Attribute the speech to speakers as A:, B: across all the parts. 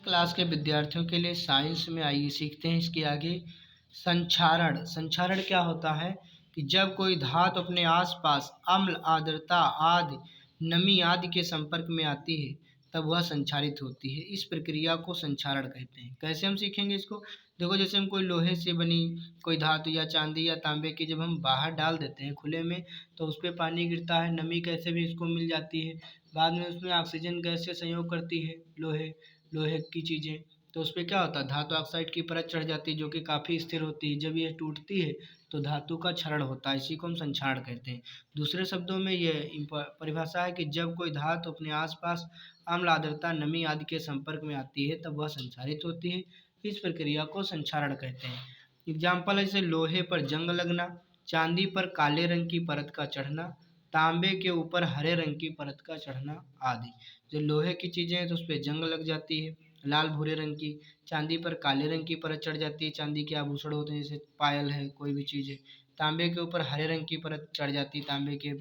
A: Class के विद्यार्थियों के लिए साइंस में आइए सीखते हैं इसके आगे संक्षारण। संक्षारण क्या होता है कि जब कोई धातु अपने आसपास अम्ल, आर्द्रता आदि, नमी आदि के संपर्क में आती है तब वह संक्षारित होती है। इस प्रक्रिया को संक्षारण कहते हैं। कैसे हम सीखेंगे इसको? देखो, जैसे हम कोई लोहे से बनी कोई धातु या चांदी या तांबे की जब हम बाहर डाल देते हैं खुले में, तो उस पर पानी गिरता है, नमी कैसे भी इसको मिल जाती है। बाद में उसमें ऑक्सीजन गैस से संयोग करती है लोहे लोहे की चीज़ें, तो उस पे क्या होता है, धातु ऑक्साइड की परत चढ़ जाती है जो कि काफ़ी स्थिर होती है। जब ये टूटती है तो धातु का क्षरण होता है, इसी को हम संक्षारण कहते हैं। दूसरे शब्दों में ये परिभाषा है कि जब कोई धातु अपने आसपास अम्ल, आर्द्रता, नमी आदि के संपर्क में आती है तब वह संक्षारित होती है। इस प्रक्रिया को संक्षारण कहते हैं। एग्जाम्पल है, जैसे लोहे पर जंग लगना, चांदी पर काले रंग की परत का चढ़ना, तांबे के ऊपर हरे रंग की परत का चढ़ना आदि। जो लोहे की चीज़ें हैं तो उस पर जंग लग जाती है लाल भूरे रंग की, चांदी पर काले रंग की परत चढ़ जाती है, चांदी के आभूषण होते हैं जैसे पायल है, कोई भी चीज़ है। तांबे के ऊपर हरे रंग की परत चढ़ जाती है, तांबे के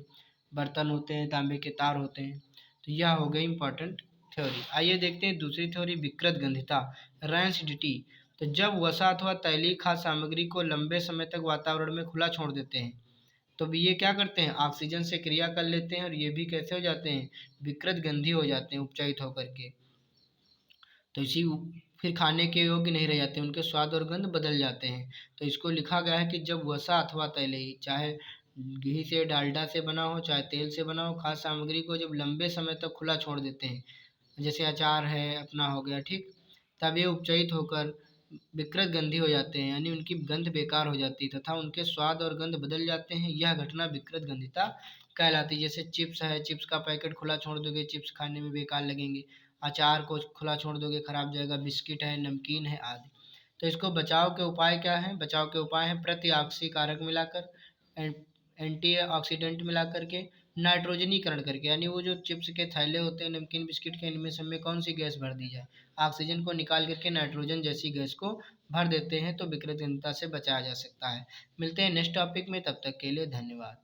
A: बर्तन होते हैं, तांबे के तार होते हैं। तो यह हो गई इंपॉर्टेंट थ्योरी। आइए देखते हैं दूसरी थ्योरी, विकृत गंधिता, रैंसिडिटी। तो जब वसा अथवा तैलीय खाद्य सामग्री को लंबे समय तक वातावरण में खुला छोड़ देते हैं तो ये क्या करते हैं, ऑक्सीजन से क्रिया कर लेते हैं और ये भी कैसे हो जाते हैं, विकृत गंधी हो जाते हैं उपचारित होकर के। तो इसी फिर खाने के योग्य नहीं रह जाते, उनके स्वाद और गंध बदल जाते हैं। तो इसको लिखा गया है कि जब वसा अथवा तैलीय, चाहे घी से डालडा से बना हो चाहे तेल से बना हो, खाद्य सामग्री को जब लंबे समय तक खुला छोड़ देते हैं, जैसे अचार है अपना हो गया, ठीक, तब ये उपचयित होकर विकृत गंधी हो जाते हैं, यानी उनकी गंध बेकार हो जाती है तथा उनके स्वाद और गंध बदल जाते हैं। यह घटना विकृत गंधिता कहलाती है। जैसे चिप्स है, चिप्स का पैकेट खुला छोड़ दोगे, चिप्स खाने में बेकार लगेंगे। अचार को खुला छोड़ दोगे, खराब जाएगा। बिस्किट है, नमकीन है आदि। तो इसको बचाव के उपाय क्या हैं? बचाव के उपाय हैं प्रतिऑक्सीकारक मिलाकर, एंटीऑक्सीडेंट मिला करके, नाइट्रोजनीकरण करके, यानी वो जो चिप्स के थैले होते हैं नमकीन बिस्किट के, इनमें सब में कौन सी गैस भर दी जाए, ऑक्सीजन को निकाल करके नाइट्रोजन जैसी गैस को भर देते हैं, तो विकृत गंधिता से बचाया जा सकता है। मिलते हैं नेक्स्ट टॉपिक में, तब तक के लिए धन्यवाद।